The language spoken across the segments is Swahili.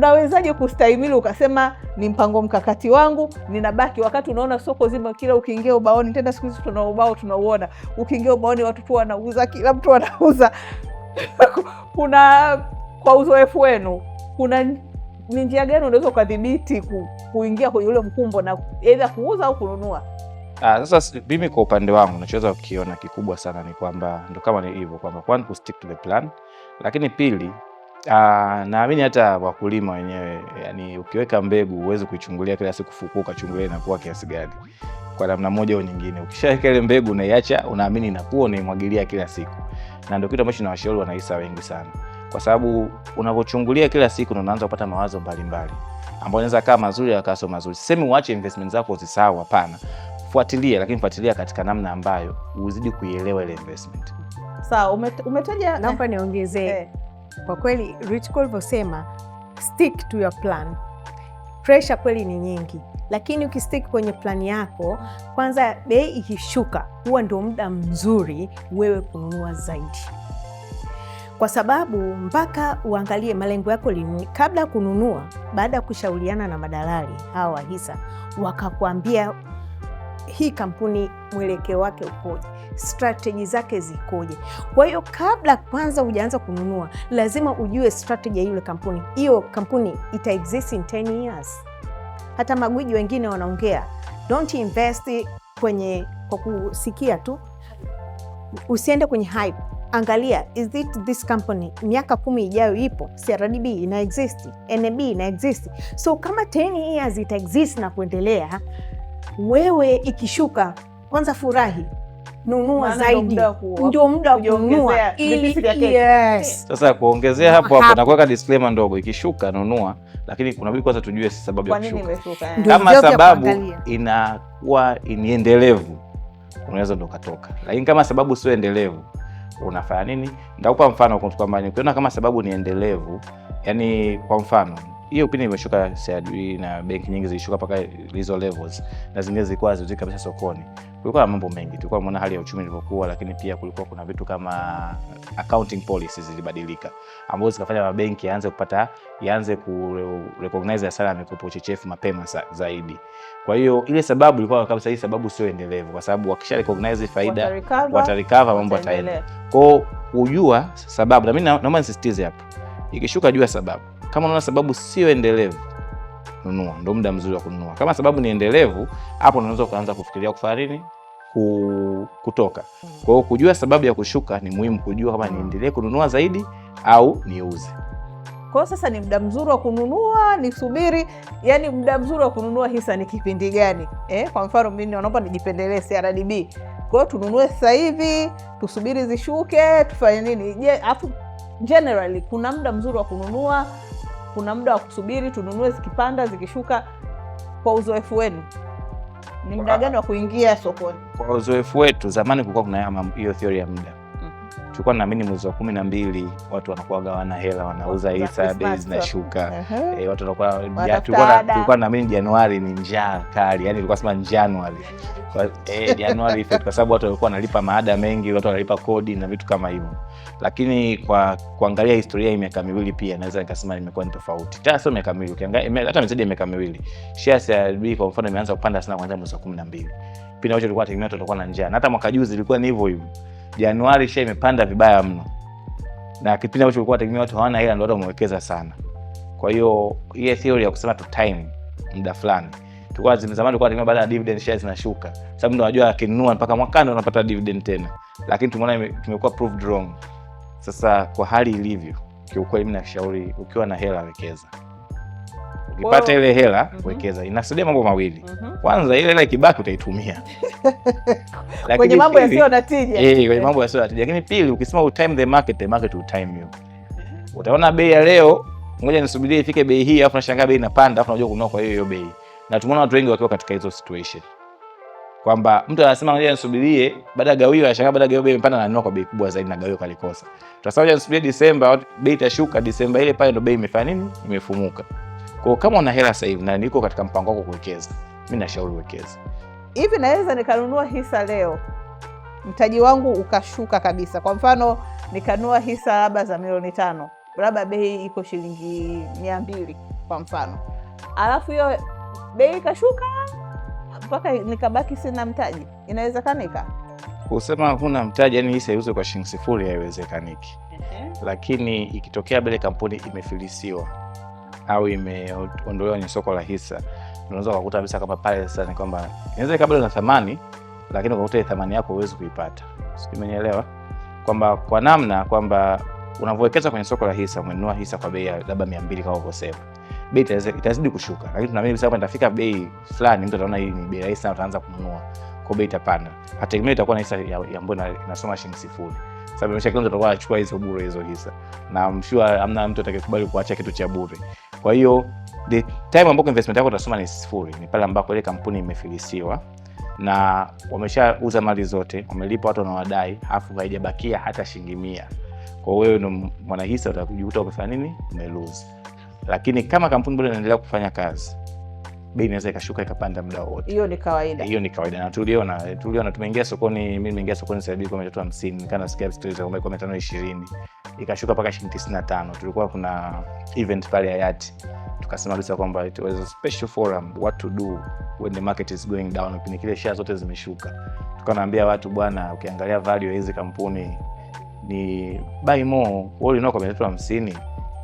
unawezaje kustahimili ukasema ni mpango mkakati wangu ninabaki, wakati unaona soko zima kila ukiingia ubaoni, tena siku hizi tuna ubao tunauona, ukiingia ubaoni watu tu wanauza, kila mtu anauza. Kuna kwa uzoefu wenu, kuna ni njia gani unaweza ukadhibiti kuingia kwenye ule mkumbo na aidha kuuza au kununua? Sasa mimi kwa upande wangu nachoweza kukiona kikubwa sana ni kwamba ndo kama ni hivyo kwamba kwanza ku stick to the plan, lakini pili naamini hata wakulima wenyewe, yani ukiweka mbegu uweze kuichungulia kila siku, fukuka chungulia inakuwa kiasi gani kwa namna moja au nyingine. Ukishaweka ile mbegu unaiacha, unaamini inakuwa, unaimwagilia kila siku, na ndio kitu ambacho nawashauri wanahisa wengi sana, kwa sababu unapochungulia kila siku unaanza kupata mawazo mbalimbali ambayo yanaweza kama mazuri au sio mazuri. Sema uache investment zako usisahau, hapana, fuatilia, lakini fuatilia katika namna ambayo uzidi kuielewa ile investment. Sawa, umetaja, naomba niongezee. Kwa kweli Rich alivyosema, stick to your plan. Pressure kweli ni nyingi, lakini ukistick kwenye plan yako, kwanza bei ikishuka huwa ndio muda mzuri wewe kununua zaidi, kwa sababu mpaka uangalie malengo yako lini kabla kununua. Baada ya kushauriana na madalali hawa wa hisa, wakakwambia hii kampuni mwelekeo wake ukoje, strategy zake zikoje. Kwa hiyo kabla kwanza hujaanza kununua, lazima ujue strategy ya yule kampuni. Hiyo kampuni ita exist in 10 years. Hata magwiji wengine wanaongea, don't invest kwa kusikia tu, usiende kwenye hype. Angalia, is it this company miaka 10 ijayo ipo? CRDB ina exist, NAB ina exist. So kama 10 years ita exist na kuendelea, wewe ikishuka kwanza furahi, nunua zaidi, ndio muda wa kununua ili yes. Sasa kuongezea hapo na kuweka disclaimer ndogo, ikishuka nunua, lakini kunabidi kwanza tujue sababu ya kushuka. Kama sababu inakuwa iniendelevu, unaweza ndo katoka, lakini kama sababu sio endelevu, unafanya nini? Nitakupa mfano kwamba ukiona kama sababu ni endelevu, yani kwa mfano hiyo upini imeshuka CRDB na benki nyingi zilishuka mpaka hizo levels, na zingine zilikuwa zizuri kabisa sokoni. Kulikuwa na mambo mengi, tulikuwa tunaona hali ya uchumi ilivyokuwa, lakini pia kulikuwa kuna vitu kama accounting policies zilibadilika ambazo zikafanya mabenki yaanze ku recognize hasara mikopo chechefu mapema zaidi. Kwa hiyo ile sababu ilikuwa kabisa hii sababu sio endelevu, kwa sababu wakisha recognize faida watarecover, mambo yataenda. Kwa kujua sababu, na mimi naomba nisisitize hapo, ikishuka jua sababu. Kama unaona sababu sio endelevu, nunua, ndio muda mzuri wa kununua. Kama sababu ni endelevu, hapo unaweza kuanza kufikiria kufanya nini, kutoka. Kwa hiyo kujua sababu ya kushuka ni muhimu, kujua kama niendelee kununua zaidi au niuze. Kwa sasa ni muda mzuri wa kununua, nisubiri, yani muda mzuri wa kununua hisa ni kipindi gani? Kwa mfano mimi naomba nijipendelee CRDB. Kwa hiyo tununue sasa hivi, tusubiri zishuke, tufanye nini? Je, afu generally kuna muda mzuri wa kununua, kuna muda wa kusubiri tununue zikipanda, zikishuka? Kwa uzoefu wenu ni muda gani wa kuingia sokoni? Kwa uzoefu wetu, zamani kulikuwa kuna hiyo theory ya muda. Tulikuwa naamini mwezi wa 12 watu wanakuwa gawana hela, wanauza hisa, bei zinashuka. Watu tulikuwa naamini Januari ni njaa kali, yani ilikuwa sema Januari. Januari effect, kwa sababu watu walikuwa wanalipa maada mengi, watu wanalipa kodi na vitu kama hivyo. Lakini kwa kuangalia historia ya miaka miwili pia naweza nikasema imekuwa ni tofauti. Hata sio miaka miwili, ukiangalia hata mzidi ya miaka miwili. Shares ya CRDB kwa mfano imeanza kupanda sana kuanzia mwezi wa 12. Pindi wote tulikuwa tegemea tutakuwa na njaa. Na hata mwaka juzi ilikuwa ni hivyo hivyo. Januari share imepanda vibaya mno. Na kipindi ambacho tulikuwa tegemea watu hawana hela ndio watu wamewekeza sana. Kwa hiyo ile theory ya kusema to time muda fulani, tulikuwa zamani tulikuwa tegemea baada ya dividend shares zinashuka. Sababu ndio unajua akinunua mpaka mwakani unapata dividend tena. Lakini tumeona tumekuwa proved wrong. Sasa kwa hali ilivyo, kiukweli mimi nashauri ukiwa na hela wekeza. Ukipata ile hela wekeza. Inasaidia mambo mawili. Kwanza ile hela ikibaki utaitumia. Kwenye mambo yasiyo na tija. Kwenye mambo yasiyo na tija. Lakini pili, ukisema utime the market will time you. Utaona bei ya leo, ngoja nisubirie ifike bei hii, afu nashangaa bei inapanda, afu unajua kununua kwa hiyo bei. Na tumeona watu wengi wakiwa katika hizo situation. Kwamba mtu anasema ngoja nisubirie, baada ya gawio anashangaa baada ya gawio bei imepanda na anunua kwa bei kubwa zaidi na gawio kalikosa. Tutasema ngoja nisubirie Disemba, bei itashuka Disemba, ile pale ndo bei imefanya nini? Imefumuka. Kwa kama una hela sasa hivi na niko katika mpango wako kuwekeza, mimi nashauri uwekeze. Hivi naweza nikanunua hisa leo, mtaji wangu ukashuka kabisa. Kwa mfano nikanunua hisa labda za milioni 5, labda bei iko shilingi 200. kwa mfano, alafu hiyo bei ikashuka mpaka nikabaki sina mtaji, inawezekanika? Kusema huna mtaji, yani hisa iuzwe kwa shilingi 0 haiwezekaniki. Lakini ikitokea bale kampuni imefilisiwa au imeondolewa kwenye soko la hisa, unaweza kukuta kabisa kama pale sasa ni kwamba inaweza kabla na thamani, lakini ukakuta thamani yako huwezi kuipata. Umenielewa? Kwamba kwa namna kwamba unavyowekeza kwenye soko la hisa, umenunua hisa kwa bei labda 200 kama ulivyosema, bei itazidi kushuka, lakini tunaamini sasa itafika bei fulani mtu ataona hii ni bei rahisi na utaanza kununua, kwa bei itapanda. Hata ingine itakuwa na hisa ambayo inasoma shilingi 0. Sababu mesha kwanza tutakuwa achukua hizo bure hizo hisa, na I'm sure hamna mtu atakayekubali kuacha kitu cha bure. Kwa hiyo the time ambapo investment yako utasoma ni 0 ni pale ambapo ile kampuni imefilisiwa na wameshauza mali zote, wamelipa watu wanawadai, afu haijabakia hata shilingi 100. Kwa wewe ni mwanahisa utakujikuta ukifanya nini? Umelose. Lakini kama kampuni bado inaendelea kufanya kazi, bei inaweza ikashuka ikapanda muda wote. Hiyo ni kawaida. Hiyo ni kawaida. Na tuliona tumeingia sokoni, mimi nimeingia sokoni sasa hivi kwa 350, nikana sikia stories za kwa 520. Ikashuka mpaka shilingi 95. Tulikuwa kuna event pale Hayati. Tukasema kabisa kwamba it was a special forum what to do when the market is going down. Kipindi kile shares zote zimeshuka. Tukanaambia watu bwana, ukiangalia value ya hizi kampuni ni buy more. Wewe unao kwa 350.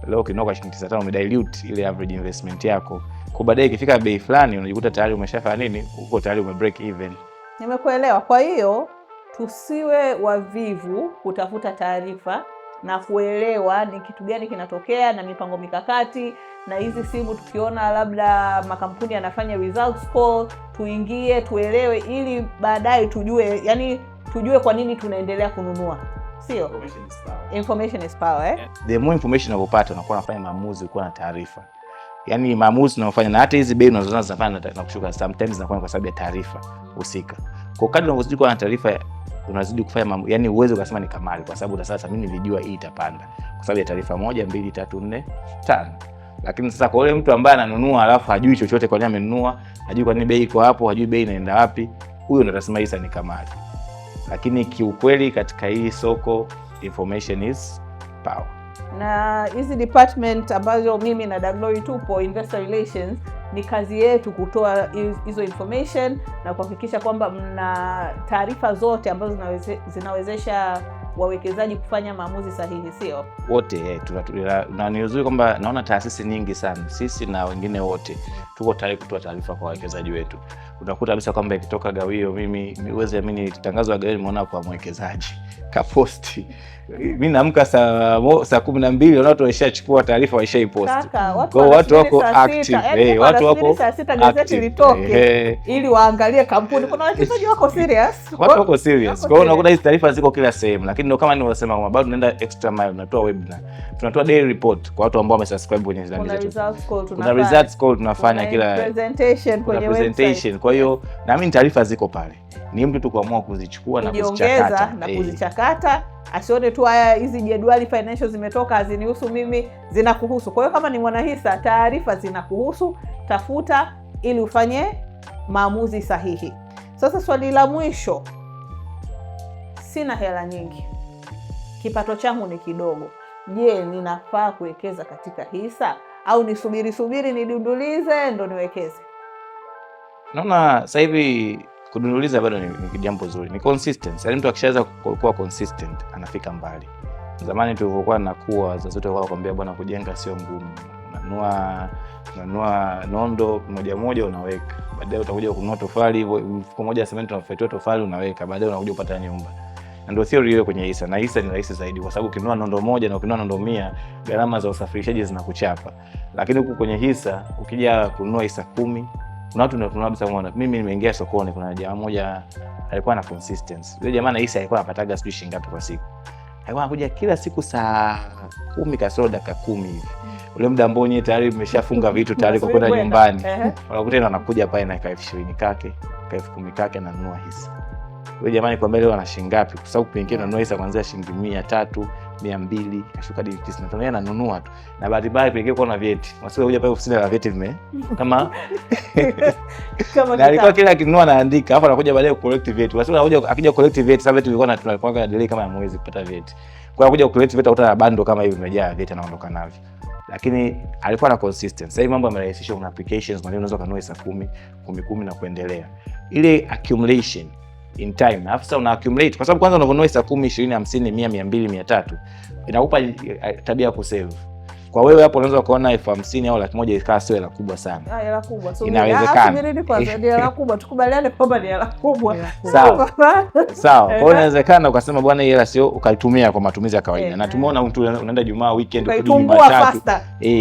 Leo kinao kwa shilingi 95 umedilute ile average investment yako. Kwa baadaye ikifika bei fulani unajikuta tayari umeshafanya nini? Uko tayari umebreak even. Nimekuelewa. Kwa hiyo tusiwe wavivu kutafuta taarifa na kuelewa ni kitu gani kinatokea na mipango mikakati, na hizi simu tukiona labda makampuni yanafanya results call, tuingie tuelewe ili baadaye tujue, yani tujue kwa nini tunaendelea kununua. Sio? Information is power, eh? The more information unapata unakuwa unafanya maamuzi kwa na taarifa. Yaani maamuzi unayofanya na hata hizi bei unazoanza zinafanya na kushuka sometimes zinakuwa kwa sababu ya taarifa husika. Kwa kadri unavyozidi kuwa na taarifa unazidi kufanya mambo, yani uwezo ukasema ni kamali kwa sababu sasa mimi nilijua hii itapanda kwa sababu ya taarifa 1 2 3 4 5. Lakini sasa kwa yule mtu ambaye ananunua alafu hajui chochote kwa nini amenunua, hajui kwa nini bei iko hapo, hajui bei inaenda wapi, huyo ndo atasema hisa ni kamali. Lakini kiukweli katika hii soko information is power. Na hizi department ambazo mimi na Daglori tupo, investor relations, ni kazi yetu kutoa hizo information na kuhakikisha kwamba mna taarifa zote ambazo zinawezesha wawekezaji kufanya maamuzi sahihi, sio? Wote na ni uzuri kwamba naona taasisi nyingi sana, sisi na wengine wote tuko tayari kutoa taarifa kwa wawekezaji wetu. Unakuta kabisa kwamba ikitoka gawio, mimi uweze amini tangazo la gawio nimeona kwa mwekezaji ka posti, mimi naamka saa 12 watu waishachukua taarifa waishaiposti. Watu wako active, watu wako saa 6 gazeti litoke ili waangalie kampuni. Kuna wawekezaji wako serious, watu wako serious. Kwa hiyo unakuta hizi taarifa ziko kila sehemu, lakini ndio kama nilivyosema kwamba bado tunaenda extra mile, tunatoa webinar, tunatoa daily report kwa watu ambao wamesubscribe kwenye hizo kuna results call tunafanya kila presentation kwenye website. Kwa hiyo naamini taarifa ziko pale, ni mtu tu kuamua kuzichukua na kuzichakata na kuzichakata, asione tu haya hizi jedwali financial zimetoka hazinihusu mimi, zinakuhusu. Kwa hiyo kama ni mwanahisa, taarifa zinakuhusu, tafuta ili ufanye maamuzi sahihi. Sasa swali la mwisho, sina hela nyingi, kipato changu ni kidogo, je, ninafaa kuwekeza katika hisa au nisubiri nidundulize ndo niwekeze? Naona sasa hivi kudunduliza bado ni jambo zuri, ni consistency. Yaani mtu akishaweza kuwa consistent anafika mbali. Zamani tulivyokuwa nakuwa wazazi wetu wakakwambia bwana, kujenga sio ngumu. Unanunua nondo moja unaweka. Baadaye utakuja kununua tofali hivyo mfuko moja wa sementi unafaitua tofali unaweka. Baadaye unakuja kupata nyumba. Na ndio theory hiyo kwenye hisa. Na hisa ni rahisi zaidi kwa sababu ukinunua nondo moja na ukinunua nondo 100 gharama za usafirishaji zinakuchapa. Lakini huku kwenye hisa ukija kununua hisa 10, kuna watu ndio tunabisa kuona. Mimi nimeingia sokoni, kuna jamaa mmoja alikuwa na consistency. Yule jamaa na hisa alikuwa anapataga sijui shilingi ngapi kwa siku. Alikuwa anakuja kila siku saa 10 kasoro dakika 10 hivi. Ule muda ambao nyewe tayari mmeshafunga vitu tayari kwa kwenda nyumbani. Wanakuta na anakuja pale na 20,000 kake, 10,000 kake ananunua hisa. Yule jamaa ni kwamba leo ana shilingi ngapi? Kwa sababu pengine ananunua hisa kuanzia shilingi 300, 200, kashuka hadi 95. Yeye ananunua tu. Na bahati mbaya pekee kwa na vyeti. Wasio kuja pale ofisini na vyeti kama na alikuwa kila kinunua anaandika. Hapo anakuja baadaye ku collect vyeti. Wasio anakuja akija collect vyeti, sababu vyeti vilikuwa tunalikuwa na delay kama ya mwezi kupata vyeti. Kwa anakuja ku collect vyeti utakuta bando kama hivi imejaa vyeti anaondoka navyo. lakini alikuwa na consistency. Sasa hivi mambo yamerahisishwa, una applications na unaweza kununua hisa 10 na kuendelea. Ile accumulation in time, after una accumulate, kwa sababu kwanza unavunua hisa 10, 20, 50, 100, 200, 300 inakupa tabia ya kusave. Kwa wewe hapo unaweza kuona 50,000 au 100,000 ikawa sio hela kubwa sana. Hela kubwa. So inawezekana. Ni hela kubwa. Tukubaliane kwamba ni hela kubwa. Sawa. Sawa. Kwa hiyo inawezekana ukasema bwana hii hela sio ukaitumia kwa matumizi ya kawaida. Na tumeona mtu unaenda Jumaa weekend kurudi Jumatatu.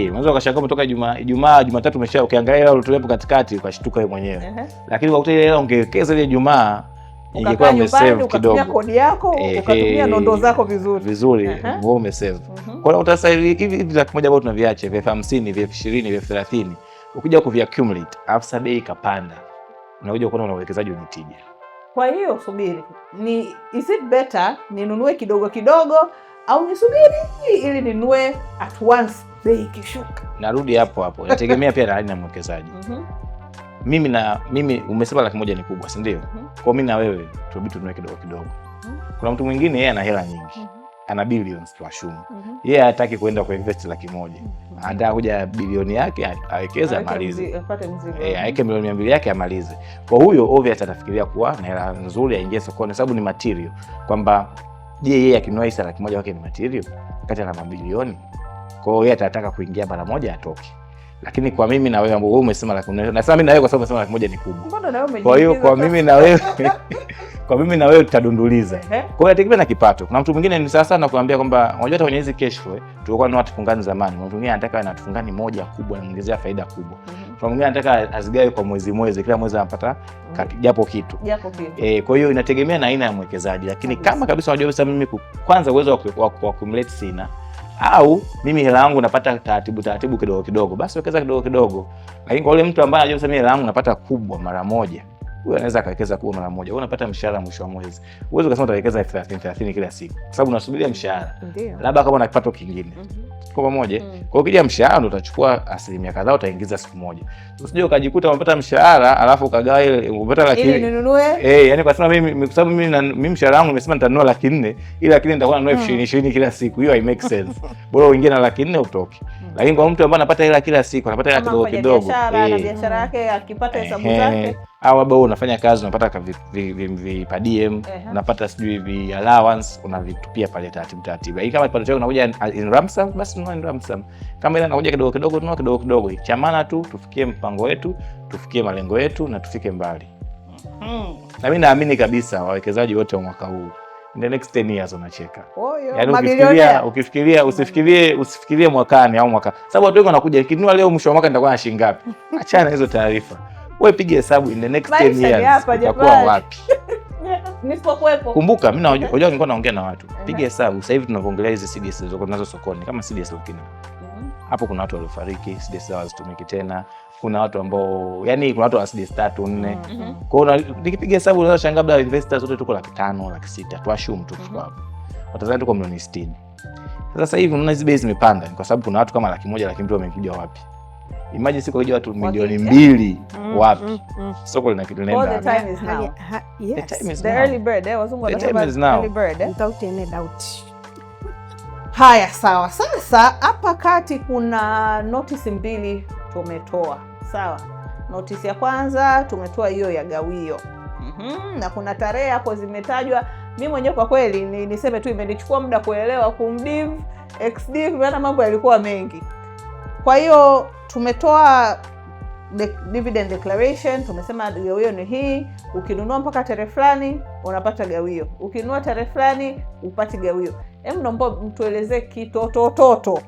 Unaweza ukashangaa kutoka Ijumaa, Jumatatu ukiangalia hela uliyotolepo katikati ukashtuka wewe mwenyewe. Lakini kwa kutoa ile hela ungewekeza ile Jumaa ingekuwa umesave kidogo. Ukatumia kodi yako, ukatumia nondo zako vizuri. Wewe umesave. Kwa hiyo utasasa hivi laki moja ambao tunaviacha vya 50, vya 20, vya 30, ukija kuviaccumulate, after bei kapanda, unakuja kuona uwekezaji unitija. Kwa hiyo subiri, is it better ninunue kidogo kidogo au nisubiri ili ninunue at once bei kishuka? Narudi hapo. Inategemea pia na aina ya mwekezaji. Mimi umesema laki moja ni kubwa, si ndio? Kwa mimi na wewe tunabidi tununue kidogo kidogo. Kuna mtu mwingine yeye ana hela nyingi. Ana billions tu ashumu. Yeye hataki kwenda kuinvest laki moja. Anataka kuja bilioni yake awekeze amalize. Apate mzigo. Aweke milioni 200 yake amalize. Kwa huyo obvious atafikiria kuwa na hela nzuri aingie sokoni sababu ni material. Kwamba yeye akinunua hisa laki moja wake ni material kati ana mabilioni. Kwa hiyo yeye atataka kuingia mara moja atoke. Lakini kwa mimi na wewe ambao wewe umesema laki moja, na sasa mimi na wewe kwa sababu umesema laki moja ni kubwa. Kwa hiyo kwa mimi na wewe tutadunduliza. Kwa hiyo inategemea na kipato. Kuna mtu mwingine ni sawa sana kuambia kwamba unajua hata kwenye hizi cash flow tulikuwa na watu fungani zamani. Mtu mwingine anataka na tufungani moja kubwa inaongezea faida kubwa. Mtu mwingine anataka azigawe kwa mwezi, kila mwezi anapata japo kitu. Kwa hiyo inategemea na aina ya mwekezaji. Lakini kama kabisa unajua sasa mimi kwanza uwezo wa accumulate sina, au mimi hela yangu napata taratibu kidogo kidogo, basi wekeza kidogo kidogo. Lakini kwa yule mtu ambaye anajua sasa mimi hela yangu napata kubwa mara moja, huyo anaweza akawekeza kubwa mara moja. Wewe unapata mshahara mwisho wa mwezi, uwezo ukasema utawekeza 30 kila siku, kwa sababu unasubiria mshahara. Labda kama una kipato kingine kwa pamoja. Kwa hiyo ukija mshahara ndo utachukua asilimia kadhaa utaingiza siku moja. Usije ukajikuta unapata mshahara alafu ukagawa ile unapata laki ili ninunue. Yani kwa sababu mimi kwa sababu mimi mshahara wangu nimesema nitanunua 400,000, ila lakini nitakuwa nanunua 20,000 kila siku. Hiyo hai make sense. Bora uingie na 400,000 utoke. Lakini kwa mtu ambaye anapata hela kila siku, anapata hela kidogo kidogo. Na biashara yake akipata hesabu zake. Au labda unafanya kazi unapata per diem, unapata sijui allowance, unavitupia pale taratibu. Hii kama kipato chako unakuja in lump sum, basi nunua in lump sum. Kama ile inakuja kidogo kidogo, nunua kidogo kidogo. Cha maana tu tufikie mpango wetu, tufikie malengo yetu na tufike mbali. Na mimi naamini kabisa wawekezaji wote wa mwaka huu in the next 10 years wanacheka. Yaani usifikirie mwakani au mwaka. Sababu watu wengi wanakuja kinunua leo mwisho wa mwaka nitakuwa na shilingi ngapi? Achana hizo taarifa. Wewe piga hesabu in the next 10 years utakuwa wapi? Nisipokuepo. Kumbuka mimi unajua nilikuwa naongea na watu. Piga hesabu sasa hivi tunavyoongelea hizi CDS zilizokuwa nazo sokoni kama CDS lakini. Hapo kuna watu waliofariki, CDS zao hazitumiki tena. Kuna watu ambao yani kuna watu wa CDS 3, 4. Kwa hiyo nikipiga hesabu unaweza shangaa labda investors wote tuko 500,000, 600,000. Tuashumu tu kwa hapo. Watazani tuko milioni 60. Sasa hivi unaona hizi bei zimepanda kwa sababu kuna watu kama 100,000 lakini mtu wamekuja wapi? Imagine siku hiyo watu milioni 2 wapi? Soko lina kitu nenda. The time is now. Yes. The early bird, wazungu wanasema early bird. Without any doubt. Haya, sawa. Sasa hapa kati kuna notice 2 tumetoa. Sawa. Notice ya kwanza tumetoa hiyo ya gawio. Na kuna tarehe hapo zimetajwa. Mimi mwenyewe kwa kweli niseme tu imenichukua muda kuelewa kumdiv, xdiv, maana mambo yalikuwa mengi. Kwa hiyo tumetoa dividend declaration, tumesema gawio ni hii, ukinunua mpaka tarehe fulani unapata gawio. Ukinunua tarehe fulani upati gawio. Hebu naomba mtuelezee kitototo.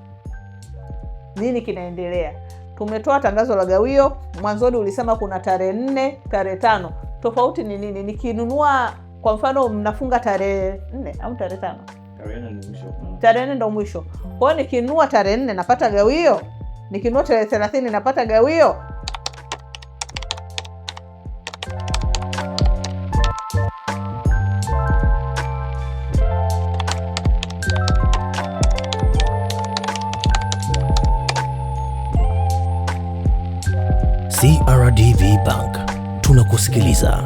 Nini kinaendelea? Tumetoa tangazo la gawio, mwanzoni ulisema kuna tarehe 4, tarehe 5. Tofauti ni nini? Nikinunua kwa mfano mnafunga tarehe 4 au tarehe 5? Tarehe 4 ndio mwisho. Kwa hiyo nikinunua tarehe 4 napata gawio. Nikinunua tarehe 30 napata gawio. CRDB Bank, tunakusikiliza.